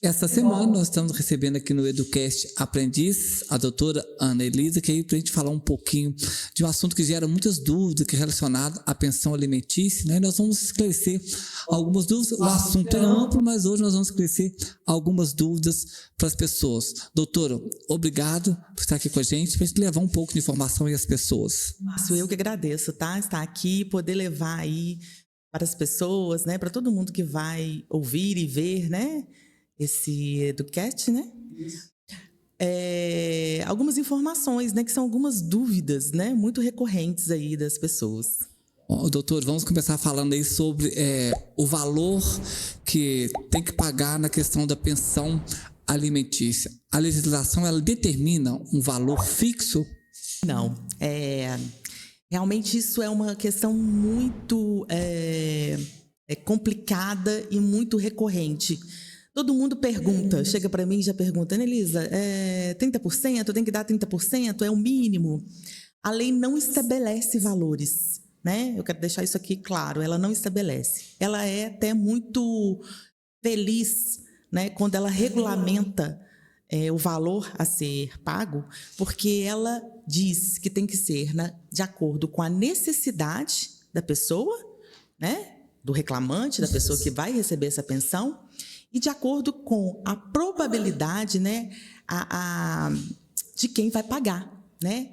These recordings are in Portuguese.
Essa semana nós estamos recebendo aqui no Educast Aprendiz, a doutora Ana Elisa, que é aí para a gente falar um pouquinho de um assunto que gera muitas dúvidas, que é relacionado à pensão alimentícia, né? E nós vamos esclarecer algumas dúvidas. O assunto é amplo, mas hoje nós vamos esclarecer algumas dúvidas para as pessoas. Doutora, obrigado por estar aqui com a gente, para a gente levar um pouco de informação aí às pessoas. Márcio, eu que agradeço, tá? Estar aqui, poder levar aí para as pessoas, né? Para todo mundo que vai ouvir e ver, né? Esse Educast, né? Algumas informações, né? Que são algumas dúvidas, né? Muito recorrentes aí das pessoas. Bom, doutor, vamos começar falando aí sobre o valor que tem que pagar na questão da pensão alimentícia. A legislação, ela determina um valor fixo? Não, realmente isso é uma questão muito complicada e muito recorrente. Todo mundo pergunta, chega para mim e já pergunta, Ana Elisa, 30%, eu tenho que dar 30%, é o mínimo? A lei não estabelece valores, né? Eu quero deixar isso aqui claro, ela não estabelece. Ela é até muito feliz, né, quando ela regulamenta o valor a ser pago, porque ela diz que tem que ser de acordo com a necessidade da pessoa, né, do reclamante, da pessoa que vai receber essa pensão, e de acordo com a probabilidade, né, de quem vai pagar, né,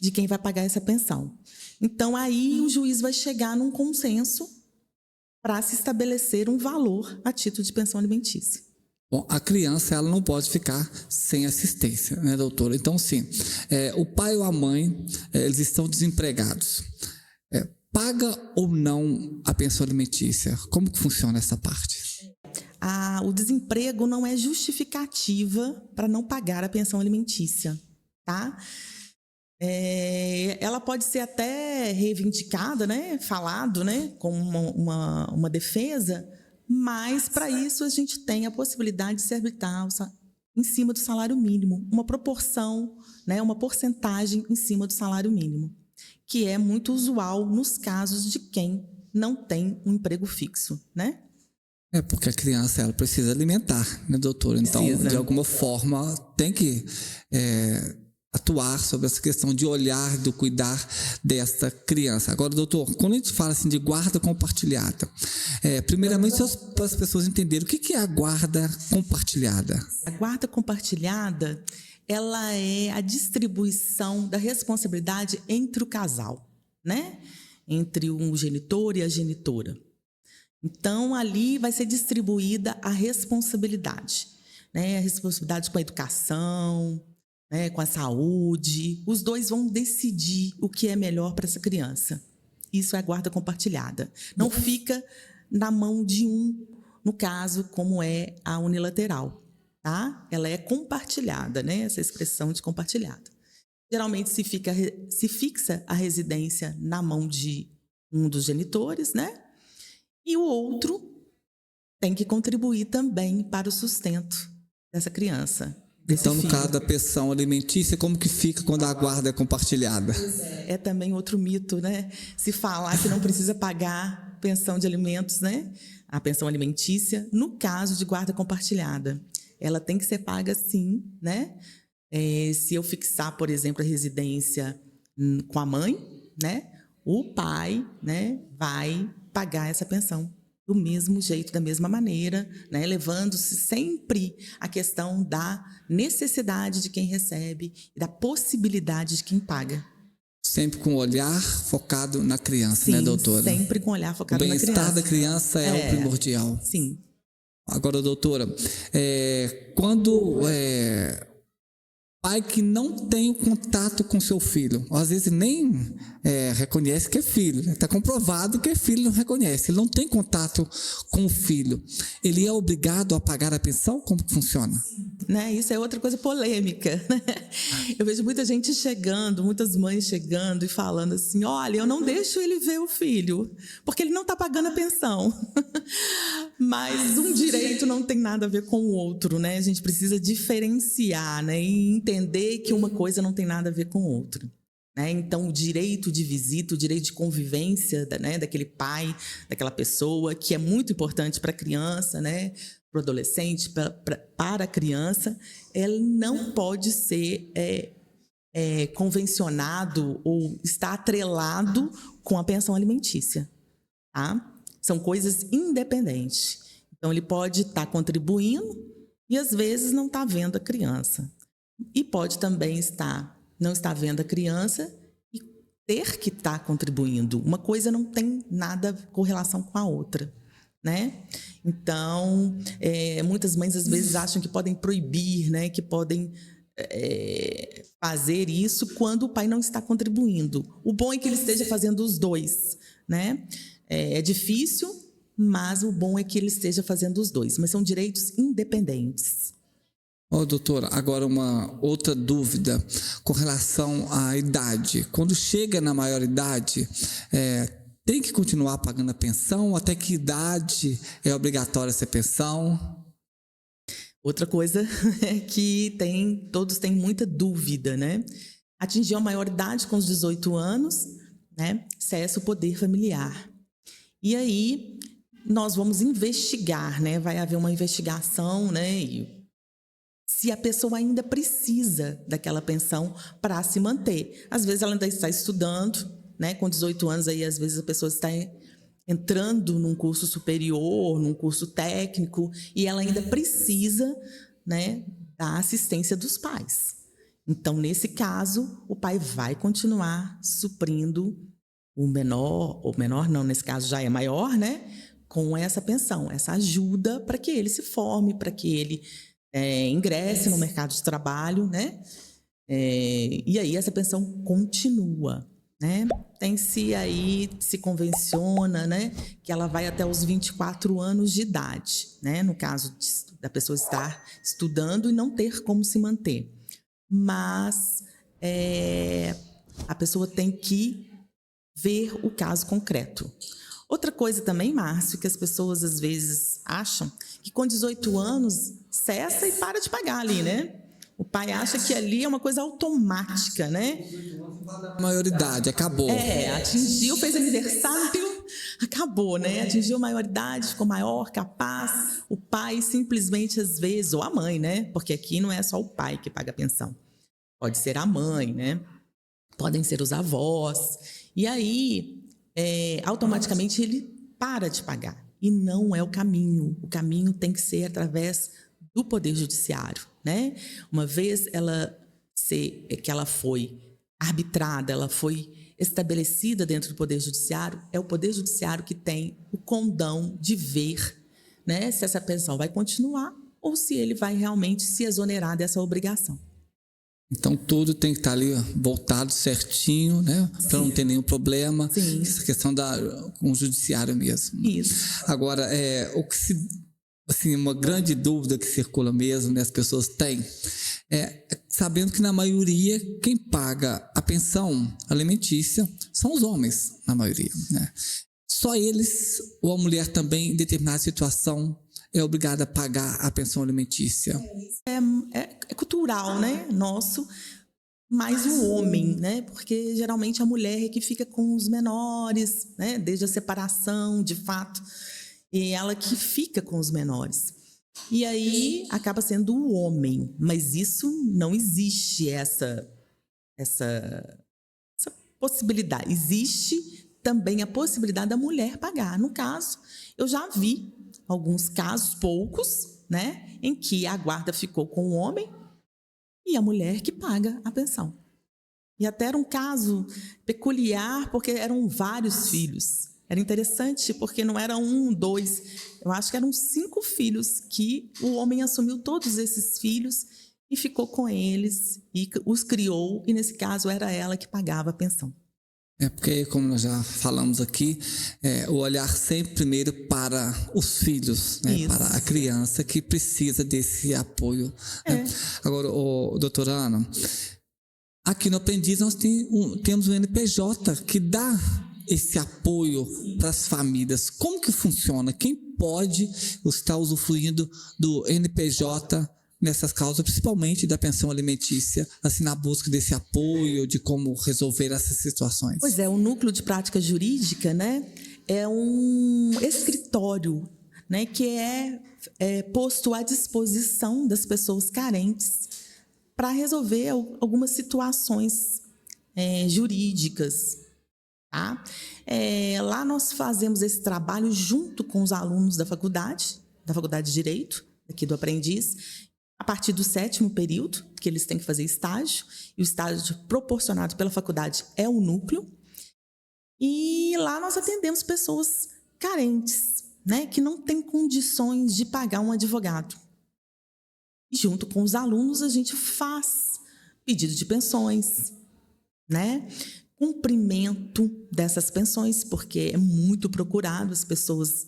de quem vai pagar essa pensão. Então, aí o juiz vai chegar num consenso para se estabelecer um valor a título de pensão alimentícia. Bom, a criança, ela não pode ficar sem assistência, né, doutora? Então, sim, o pai ou a mãe, eles estão desempregados. Paga ou não a pensão alimentícia? Como que funciona essa parte? O desemprego não é justificativa para não pagar a pensão alimentícia, tá? Ela pode ser até reivindicada, né, falado, né, como uma defesa, mas para isso a gente tem a possibilidade de se arbitrar em cima do salário mínimo, uma proporção, né, uma porcentagem em cima do salário mínimo, que é muito usual nos casos de quem não tem um emprego fixo, né? Porque a criança, ela precisa alimentar, né, doutora? Então, de alguma forma, tem que atuar sobre essa questão de olhar, de cuidar desta criança. Agora, doutor, quando a gente fala assim de guarda compartilhada, primeiramente, para as pessoas entenderem o que é a guarda compartilhada. A guarda compartilhada, ela é a distribuição da responsabilidade entre o casal, né? Entre o genitor e a genitora. Então, ali vai ser distribuída a responsabilidade, né? A responsabilidade com a educação, né? Com a saúde. Os dois vão decidir o que é melhor para essa criança. Isso é a guarda compartilhada. Não fica na mão de um, no caso, como é a unilateral, tá? Ela é compartilhada, né? Essa expressão de compartilhada. Geralmente se fixa a residência na mão de um dos genitores, né? E o outro tem que contribuir também para o sustento dessa criança. Então, no caso da pensão alimentícia, como que fica quando a guarda é compartilhada? É também outro mito, né? Se falar que não precisa pagar pensão de alimentos, né? A pensão alimentícia, no caso de guarda compartilhada. Ela tem que ser paga sim, né? Se eu fixar, por exemplo, a residência com a mãe, né? O pai, né, vai pagar essa pensão do mesmo jeito, da mesma maneira, né, levando-se sempre a questão da necessidade de quem recebe e da possibilidade de quem paga. Sempre com o olhar focado na criança, sim, né, doutora? Sempre com o olhar focado na criança. O bem-estar da criança é o primordial. Sim. Agora, doutora, quando pai que não tem o contato com seu filho, às vezes nem reconhece que é filho, está comprovado que é filho, não reconhece, ele não tem contato com o filho, ele é obrigado a pagar a pensão? Como que funciona? Né? Isso é outra coisa polêmica. Eu vejo muita gente chegando, muitas mães chegando e falando assim, olha, eu não deixo ele ver o filho, porque ele não está pagando a pensão. Mas um direito não tem nada a ver com o outro, né? A gente precisa diferenciar, né? E entender que uma coisa não tem nada a ver com o outro. Né? Então, o direito de visita, o direito de convivência, né, daquele pai, daquela pessoa, que é muito importante para a criança, né? para o adolescente, para a criança, ele não pode ser convencionado ou estar atrelado com a pensão alimentícia. Tá? São coisas independentes. Então, ele pode estar contribuindo e, às vezes, não estar vendo a criança. E pode também não estar vendo a criança e ter que estar contribuindo. Uma coisa não tem nada correlação com a outra, né? Então, muitas mães, às vezes, acham que podem proibir, né? Que podem fazer isso quando o pai não está contribuindo. O bom é que ele esteja fazendo os dois, né? É difícil, mas o bom é que ele esteja fazendo os dois. Mas são direitos independentes. Doutora, agora uma outra dúvida com relação à idade. Quando chega na maioridade, tem que continuar pagando a pensão? Até que idade é obrigatória essa pensão? Outra coisa é que todos têm muita dúvida, né? Atingiu a maioridade com os 18 anos, né? Cessa o poder familiar. E aí, nós vamos investigar, né? Vai haver uma investigação, né? E se a pessoa ainda precisa daquela pensão para se manter. Às vezes ela ainda está estudando, né? Com 18 anos, aí, às vezes a pessoa está entrando num curso superior, num curso técnico, e ela ainda precisa, né, da assistência dos pais. Então, nesse caso, o pai vai continuar suprindo o menor não, nesse caso já é maior, né, com essa pensão, essa ajuda para que ele se forme, para que ele ingresse no mercado de trabalho, né, e aí essa pensão continua, né? Se convenciona, né, que ela vai até os 24 anos de idade, né, no caso da pessoa estar estudando e não ter como se manter. Mas a pessoa tem que ver o caso concreto. Outra coisa também, Márcio, que as pessoas às vezes acham que com 18 anos cessa e para de pagar ali, né? O pai acha que ali é uma coisa automática, né? Maioridade, acabou. Atingiu, fez aniversário, acabou, né? Atingiu a maioridade, ficou maior, capaz. O pai simplesmente, às vezes, ou a mãe, né? Porque aqui não é só o pai que paga a pensão. Pode ser a mãe, né? Podem ser os avós. E aí, automaticamente, ele para de pagar. E não é o caminho. O caminho tem que ser através do Poder Judiciário, né? Uma vez que ela foi arbitrada, ela foi estabelecida dentro do Poder Judiciário, é o Poder Judiciário que tem o condão de ver, né, se essa pensão vai continuar ou se ele vai realmente se exonerar dessa obrigação. Então, tudo tem que estar ali voltado certinho, né? Para não ter nenhum problema. Sim. Essa questão com o judiciário mesmo. Isso. Agora, uma grande dúvida que circula mesmo, né, as pessoas têm, sabendo que na maioria, quem paga a pensão alimentícia são os homens, na maioria, né? Só eles, ou a mulher também, em determinada situação, é obrigada a pagar a pensão alimentícia. É cultural, né? Nosso, mais o homem, né? Porque geralmente a mulher é que fica com os menores, né? Desde a separação, de fato, e ela que fica com os menores. E aí acaba sendo o homem, mas isso não existe essa possibilidade. Existe também a possibilidade da mulher pagar. No caso, eu já vi alguns casos, poucos, né, em que a guarda ficou com o homem e a mulher que paga a pensão. E até era um caso peculiar, porque eram vários filhos. Era interessante, porque não era 1, 2, eu acho que eram 5 filhos que o homem assumiu todos esses filhos e ficou com eles e os criou, e nesse caso era ela que pagava a pensão. Porque, como nós já falamos aqui, o olhar sempre primeiro para os filhos, né? Para a criança que precisa desse apoio. Né? Agora, doutora Ana, aqui no Aprendiz nós temos um NPJ que dá esse apoio para as famílias. Como que funciona? Quem pode estar usufruindo do NPJ nessas causas, principalmente da pensão alimentícia, assim, na busca desse apoio, de como resolver essas situações? Pois é, o Núcleo de Prática Jurídica, né, é um escritório né, que é posto à disposição das pessoas carentes para resolver algumas situações jurídicas. Tá? Lá nós fazemos esse trabalho junto com os alunos da Faculdade de Direito, aqui do Aprendiz, a partir do 7º período, que eles têm que fazer estágio, e o estágio proporcionado pela faculdade é o núcleo. E lá nós atendemos pessoas carentes, né, que não têm condições de pagar um advogado. E junto com os alunos a gente faz pedido de pensões, né, cumprimento dessas pensões, porque é muito procurado, as pessoas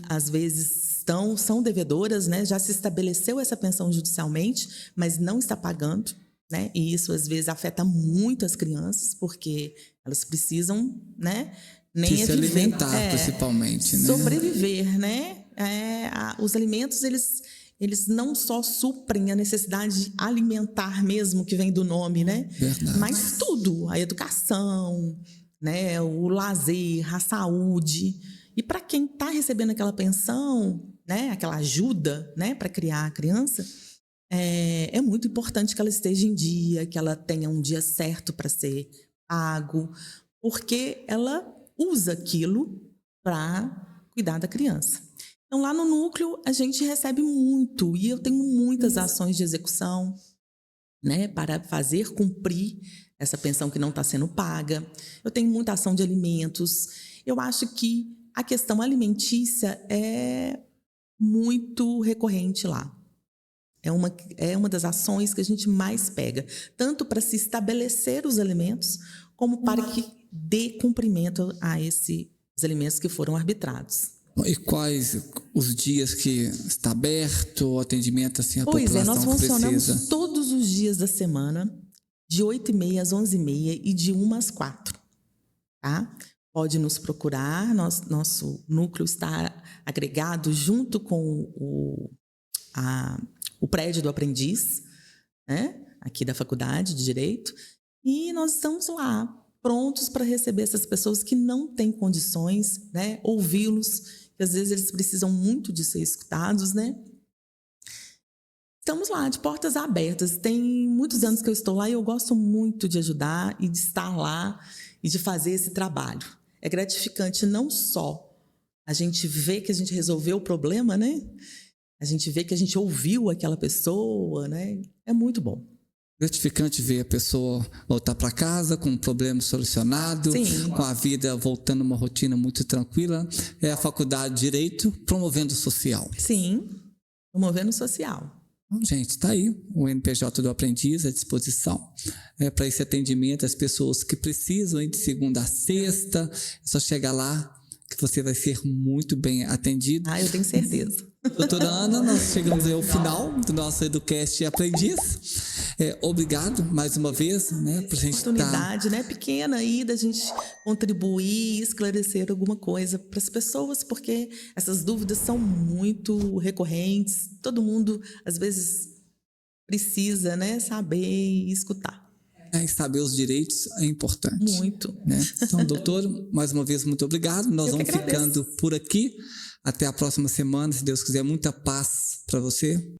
às vezes são devedoras, né, já se estabeleceu essa pensão judicialmente, mas não está pagando, né, e isso às vezes afeta muito as crianças, porque elas precisam, né, nem se alimentar, principalmente, né? Sobreviver, né? Os alimentos, eles não só suprem a necessidade alimentar mesmo, que vem do nome, né? Verdade. Mas tudo, a educação, né? O lazer, a saúde. E para quem está recebendo aquela pensão, né? Aquela ajuda, né? Para criar a criança, é muito importante que ela esteja em dia, que ela tenha um dia certo para ser pago, porque ela usa aquilo para cuidar da criança. Então, lá no núcleo, a gente recebe muito, e eu tenho muitas ações de execução, né, para fazer cumprir essa pensão que não está sendo paga. Eu tenho muita ação de alimentos. Eu acho que a questão alimentícia é muito recorrente lá. É uma das ações que a gente mais pega, tanto para se estabelecer os alimentos, como para que dê cumprimento a esses alimentos que foram arbitrados. E quais os dias que está aberto o atendimento assim, a população que precisa? Nós funcionamos todos os dias da semana, de 8h30 às 11h30 e de 1 às 4. Tá? Pode nos procurar, nosso núcleo está agregado junto com o prédio do Aprendiz, né? Aqui da Faculdade de Direito, e nós estamos lá, prontos para receber essas pessoas que não têm condições, né? Ouvi-los, que às vezes eles precisam muito de ser escutados, né? Estamos lá, de portas abertas. Tem muitos anos que eu estou lá e eu gosto muito de ajudar e de estar lá e de fazer esse trabalho. É gratificante não só a gente ver que a gente resolveu o problema, né? A gente vê que a gente ouviu aquela pessoa, né? É muito bom. Gratificante ver a pessoa voltar para casa com um problema solucionado, Sim. Com a vida voltando a uma rotina muito tranquila. É a Faculdade de Direito promovendo o social. Sim, promovendo o social. Bom, gente, está aí o NPJ do Aprendiz à disposição para esse atendimento. As pessoas que precisam de segunda a sexta, é só chegar lá que você vai ser muito bem atendido. Eu tenho certeza. Doutora Ana, nós chegamos ao final do nosso Educast Aprendiz. Obrigado mais uma vez, né, por a gente oportunidade, né, pequena aí da gente contribuir e esclarecer alguma coisa para as pessoas, porque essas dúvidas são muito recorrentes. Todo mundo às vezes precisa, né, saber e escutar. E saber os direitos é importante. Muito. Né? Então, doutor, mais uma vez, muito obrigado. Nós vamos ficando por aqui. Até a próxima semana, se Deus quiser. Muita paz para você.